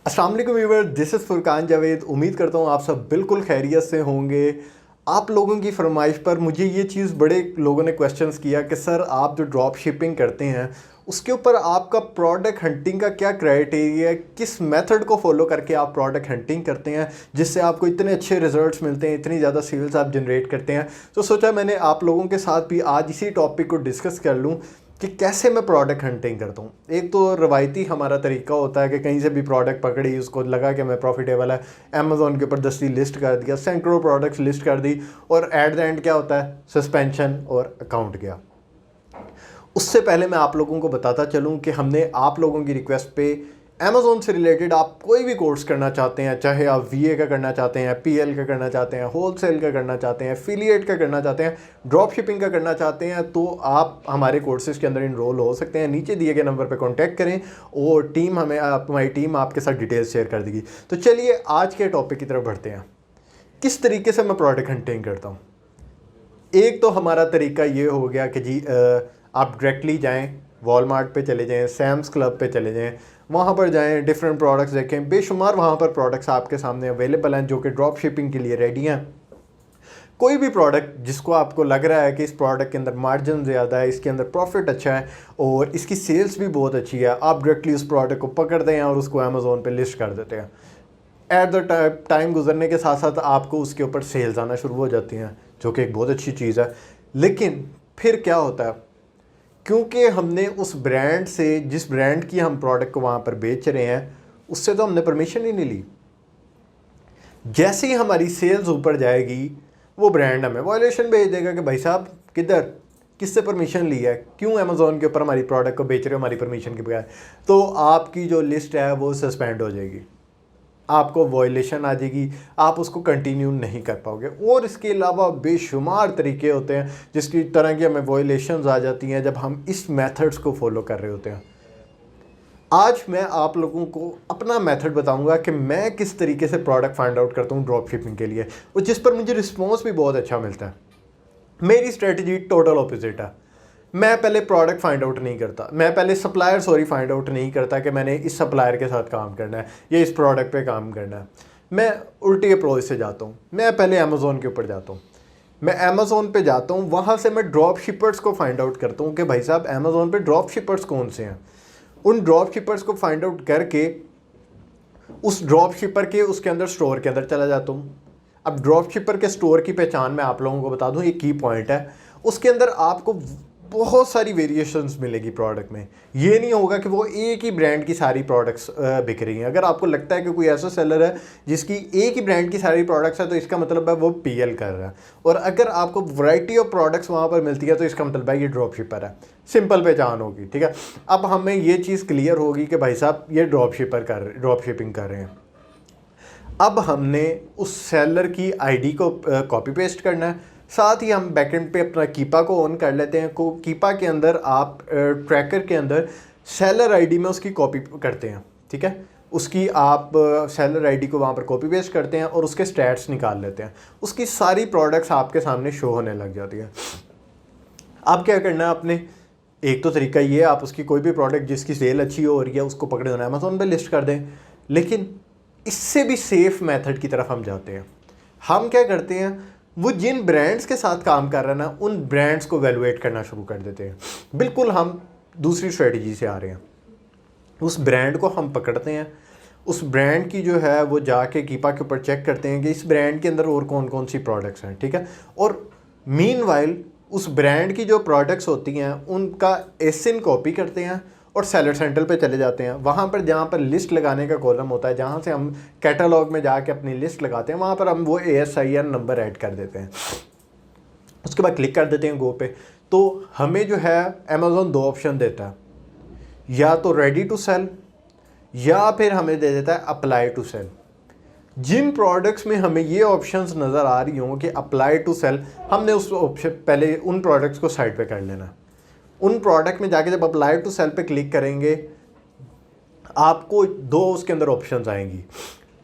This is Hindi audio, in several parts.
अस्सलाम वालेकुम viewer, this is Furqan Javed. उम्मीद करता हूँ आप सब बिल्कुल खैरियत से होंगे। आप लोगों की फरमाइश पर मुझे ये चीज़ बड़े लोगों ने क्वेश्चंस किया कि सर आप जो ड्रॉप शिपिंग करते हैं उसके ऊपर आपका प्रोडक्ट हंटिंग का क्या क्राइटेरिया है, किस मेथड को फॉलो करके आप प्रोडक्ट हंटिंग करते हैं जिससे आपको इतने अच्छे रिजल्ट्स मिलते हैं, इतनी ज़्यादा सेल्स आप जनरेट करते हैं। तो सोचा मैंने आप लोगों के साथ भी आज इसी टॉपिक को डिस्कस कर लूँ कि कैसे मैं प्रोडक्ट हंटिंग करता हूँ। एक तो रवायती हमारा तरीका होता है कि कहीं से भी प्रोडक्ट पकड़ी, उसको लगा कि मैं प्रॉफिटेबल है, अमेज़ॉन के ऊपर 10 लिस्ट कर दिया, सैकड़ों प्रोडक्ट्स लिस्ट कर दी और एट द एंड क्या होता है, सस्पेंशन और अकाउंट गया। उससे पहले मैं आप लोगों को बताता चलूँ कि हमने आप लोगों की रिक्वेस्ट पे अमेज़ॉन से रिलेटेड आप कोई भी कोर्स करना चाहते हैं, चाहे आप वीए का करना चाहते हैं, पीएल का करना चाहते हैं, होलसेल का करना चाहते हैं, एफिलिएट का करना चाहते हैं, ड्रॉप शिपिंग का करना चाहते हैं, तो आप हमारे कोर्सेज़ के अंदर इनरोल हो सकते हैं। नीचे दिए गए नंबर पर कॉन्टैक्ट करें और हमारी टीम आपके साथ डिटेल्स शेयर कर देगी। तो चलिए आज के टॉपिक की तरफ बढ़ते हैं। किस तरीके से मैं प्रोडक्ट हंटिंग करता हूँ। एक तो हमारा तरीका ये हो गया कि जी आप डायरेक्टली जाएं, वॉलमार्ट पे चले जाएं, सैम्स क्लब पे चले जाएं, वहाँ पर जाएं, डिफरेंट प्रोडक्ट्स देखें। बेशुमार वहाँ पर प्रोडक्ट्स आपके सामने अवेलेबल हैं जो कि ड्रॉप शिपिंग के लिए रेडी हैं। कोई भी प्रोडक्ट जिसको आपको लग रहा है कि इस प्रोडक्ट के अंदर मार्जिन ज़्यादा है, इसके अंदर प्रॉफिट अच्छा है और इसकी सेल्स भी बहुत अच्छी है, आप डायरेक्टली उस प्रोडक्ट को पकड़ते हैं और उसको अमेज़ॉन पे लिस्ट कर देते हैं। एट द टाइम गुजरने के साथ साथ आपको उसके ऊपर सेल्स आना शुरू हो जाती हैं, जो कि एक बहुत अच्छी चीज़ है। लेकिन फिर क्या होता है, क्योंकि हमने उस ब्रांड से, जिस ब्रांड की हम प्रोडक्ट को वहाँ पर बेच रहे हैं, उससे तो हमने परमिशन ही नहीं ली। जैसे ही हमारी सेल्स ऊपर जाएगी वो ब्रांड हमें वायलेशन भेज देगा कि भाई साहब किधर, किससे परमिशन ली है, क्यों अमेज़ॉन के ऊपर हमारी प्रोडक्ट को बेच रहे हो हमारी परमिशन के बगैर। तो आपकी जो लिस्ट है वो सस्पेंड हो जाएगी, आपको वायलेशन आ जाएगी, आप उसको कंटिन्यू नहीं कर पाओगे। और इसके अलावा बेशुमार तरीके होते हैं जिसकी तरह की हमें वायलेशंस आ जाती हैं जब हम इस मेथड्स को फॉलो कर रहे होते हैं। आज मैं आप लोगों को अपना मेथड बताऊंगा कि मैं किस तरीके से प्रोडक्ट फाइंड आउट करता हूँ ड्रॉप शिपिंग के लिए, और जिस पर मुझे रिस्पॉन्स भी बहुत अच्छा मिलता है। मेरी स्ट्रेटजी टोटल ऑपोजिट है। मैं पहले प्रोडक्ट फाइंड आउट नहीं करता, मैं पहले सप्लायर फाइंड आउट नहीं करता कि मैंने इस सप्लायर के साथ काम करना है या इस प्रोडक्ट पे काम करना है। मैं उल्टी अप्रोच से जाता हूँ। मैं पहले अमेज़ॉन के ऊपर जाता हूँ, मैं अमेज़ॉन पे जाता हूँ, वहाँ से मैं ड्रॉप शिपर्स को फाइंड आउट करता हूँ कि भाई साहब अमेज़ॉन पे ड्रॉप शिपर्स कौन से हैं। उन ड्रॉप शिपर्स को फाइंड आउट करके उस ड्रॉप शिपर के उसके अंदर स्टोर के अंदर चला जाता हूँ। अब ड्रॉप शिपर के स्टोर की पहचान मैं आप लोगों को बता दूँ, एक की पॉइंट है, उसके अंदर आपको बहुत सारी वेरिएशंस मिलेगी प्रोडक्ट में। ये नहीं होगा कि वो एक ही ब्रांड की सारी प्रोडक्ट्स बिक रही हैं। अगर आपको लगता है कि कोई ऐसा सेलर है जिसकी एक ही ब्रांड की सारी प्रोडक्ट्स है तो इसका मतलब है वो पीएल कर रहा है। और अगर आपको वैरायटी ऑफ प्रोडक्ट्स वहाँ पर मिलती है तो इसका मतलब है ये ड्रॉप शिपर है। सिंपल पहचान होगी, ठीक है। अब हमें ये चीज़ क्लियर होगी कि भाई साहब ये ड्रॉप शिपिंग कर रहे हैं। अब हमने उस सेलर की आईडी को कॉपी पेस्ट करना है। साथ ही हम बैकएंड पे अपना कीपा को ऑन कर लेते हैं। कीपा के अंदर आप ट्रैकर के अंदर सेलर आईडी में उसकी कॉपी करते हैं, ठीक है। उसकी आप सेलर आईडी को वहाँ पर कॉपी पेस्ट करते हैं और उसके स्टैट्स निकाल लेते हैं। उसकी सारी प्रोडक्ट्स आपके सामने शो होने लग जाती है। आप क्या करना है आपने, एक तो तरीका ये है, आप उसकी कोई भी प्रोडक्ट जिसकी सेल अच्छी हो रही है उसको पकड़े होना अमेज़ॉन पे लिस्ट कर दें। लेकिन इससे भी सेफ मेथड की तरफ हम जाते हैं। हम क्या करते हैं, वो जिन ब्रांड्स के साथ काम कर रहे हैं ना, उन ब्रांड्स को वैल्यूएट करना शुरू कर देते हैं। बिल्कुल हम दूसरी स्ट्रेटजी से आ रहे हैं। उस ब्रांड को हम पकड़ते हैं, उस ब्रांड की जो है वो जाके कीपा के ऊपर चेक करते हैं कि इस ब्रांड के अंदर और कौन कौन सी प्रोडक्ट्स हैं, ठीक है। और मीनवाइल उस ब्रांड की जो प्रोडक्ट्स होती हैं उनका एसिन कॉपी करते हैं और सेलर सेंटर पे चले जाते हैं। वहाँ पर जहाँ पर लिस्ट लगाने का कॉलम होता है, जहाँ से हम कैटलॉग में जाके अपनी लिस्ट लगाते हैं, वहाँ पर हम वो ASIN नंबर ऐड कर देते हैं। उसके बाद क्लिक कर देते हैं गो पे। तो हमें जो है अमेज़ॉन दो ऑप्शन देता है, या तो रेडी टू सेल या फिर हमें दे देता है अप्लाई टू सेल। जिन प्रोडक्ट्स में हमें ये ऑप्शंस नज़र आ रही हों कि अप्लाई टू सेल, हमने उस ऑप्शन पहले उन प्रोडक्ट्स को साइड पे कर लेना। उन प्रोडक्ट में जाके जब अप्लाई टू सेल पे क्लिक करेंगे, आपको दो उसके अंदर ऑप्शंस आएंगी।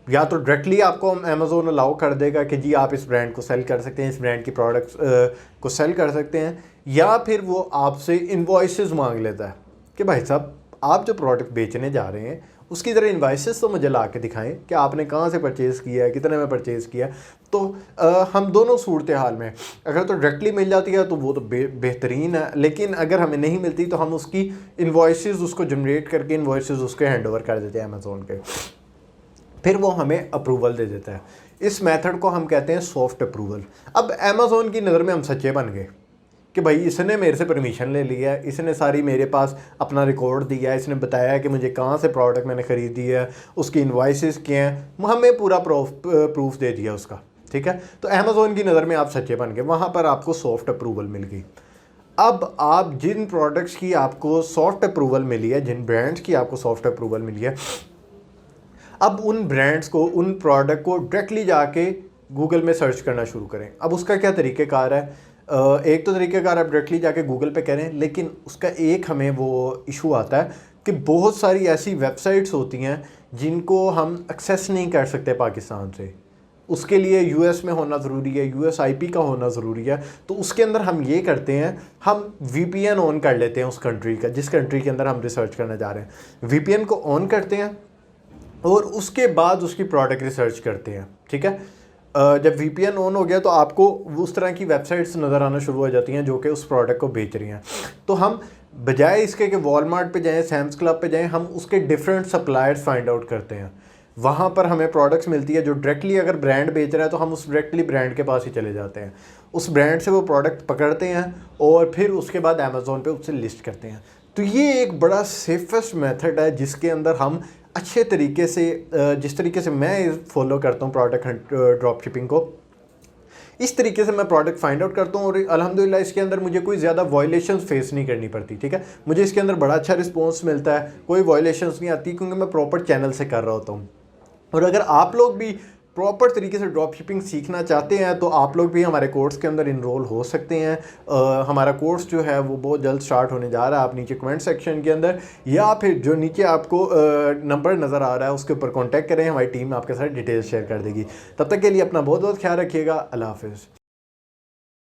या तो डायरेक्टली आपको अमेज़ॉन अलाउ कर देगा कि जी आप इस ब्रांड को सेल कर सकते हैं, इस ब्रांड की प्रोडक्ट्स को सेल कर सकते हैं, या फिर वो आपसे इनवॉइसेस मांग लेता है कि भाई साहब आप जो प्रोडक्ट बेचने जा रहे हैं उसकी ज़रा इन्वाइसेस तो मुझे ला के दिखाएं कि आपने कहाँ से परचेज़ किया है, कितने में परचेज़ किया है। तो हम दोनों सूरत हाल में अगर तो डायरेक्टली मिल जाती है तो वो तो बेहतरीन है, लेकिन अगर हमें नहीं मिलती तो हम उसकी इन्वाइसेस उसको जनरेट करके इन्वाइसेस उसके हैंड ओवर कर देते हैं अमेज़ोन के, फिर वो हमें अप्रूवल दे देता है। इस मेथड को हम कहते हैं सॉफ्ट अप्रूवल। अब अमेज़ोन की नज़र में हम सच्चे बन गए कि भाई इसने मेरे से परमिशन ले लिया है, इसने सारी मेरे पास अपना रिकॉर्ड दिया है, इसने बताया कि मुझे कहाँ से प्रोडक्ट मैंने ख़रीदी है, उसकी इन्वाइसेस क्या हैं, हमें पूरा प्रूफ दे दिया उसका, ठीक है। तो अमेज़ोन की नज़र में आप सच्चे बन गए, वहाँ पर आपको सॉफ्ट अप्रूवल मिल गई। अब आप जिन प्रोडक्ट्स की आपको सॉफ्ट अप्रूवल मिली है, जिन ब्रांड्स की आपको सॉफ्ट अप्रूवल मिली है, अब उन ब्रांड्स को, उन प्रोडक्ट को डायरेक्टली जाके गूगल में सर्च करना शुरू करें। अब उसका क्या तरीक़ेकार है? एक तो तरीक़ेकार आप डायरेक्टली जाके गूगल पे करें, लेकिन उसका एक हमें वो इशू आता है कि बहुत सारी ऐसी वेबसाइट्स होती हैं जिनको हम एक्सेस नहीं कर सकते पाकिस्तान से। उसके लिए यूएस में होना ज़रूरी है, यूएस आईपी का होना ज़रूरी है। तो उसके अंदर हम ये करते हैं, हम वीपीएन ऑन कर लेते हैं उस कंट्री का, जिस कंट्री के अंदर हम रिसर्च करना चाह रहे हैं। वीपीएन को ऑन करते हैं और उसके बाद उसकी प्रोडक्ट रिसर्च करते हैं, ठीक है। जब वीपीएन ऑन हो गया तो आपको उस तरह की वेबसाइट्स नज़र आना शुरू हो जाती हैं जो कि उस प्रोडक्ट को बेच रही हैं। तो हम बजाय इसके कि वॉलमार्ट पे जाएं, सैम्स क्लब पे जाएं, हम उसके डिफरेंट सप्लायर्स फाइंड आउट करते हैं। वहाँ पर हमें प्रोडक्ट्स मिलती है जो डायरेक्टली, अगर ब्रांड बेच रहा है तो हम उस डायरेक्टली ब्रांड के पास ही चले जाते हैं, उस ब्रांड से वो प्रोडक्ट पकड़ते हैं और फिर उसके बाद अमेज़ोन पे उससे लिस्ट करते हैं। तो ये एक बड़ा सेफेस्ट मेथड है जिसके अंदर हम अच्छे तरीके से, जिस तरीके से मैं फॉलो करता हूँ प्रोडक्ट ड्रॉप शिपिंग को, इस तरीके से मैं प्रोडक्ट फाइंड आउट करता हूँ और अल्हम्दुलिल्लाह इसके अंदर मुझे कोई ज़्यादा वायलेशंस फेस नहीं करनी पड़ती, ठीक है। मुझे इसके अंदर बड़ा अच्छा रिस्पॉन्स मिलता है, कोई वायलेशंस नहीं आती क्योंकि मैं प्रॉपर चैनल से कर रहा होता हूँ। और अगर आप लोग भी प्रॉपर तरीके से ड्रॉप शिपिंग सीखना चाहते हैं तो आप लोग भी हमारे कोर्स के अंदर इनरोल हो सकते हैं। हमारा कोर्स जो है वो बहुत जल्द स्टार्ट होने जा रहा है। आप नीचे कमेंट सेक्शन के अंदर या फिर जो नीचे आपको नंबर नज़र आ रहा है उसके ऊपर कॉन्टैक्ट करें, हमारी टीम आपके साथ डिटेल्स शेयर कर देगी। तब तक के लिए अपना बहुत बहुत ख्याल रखिएगा। अल्लाह हाफिज़।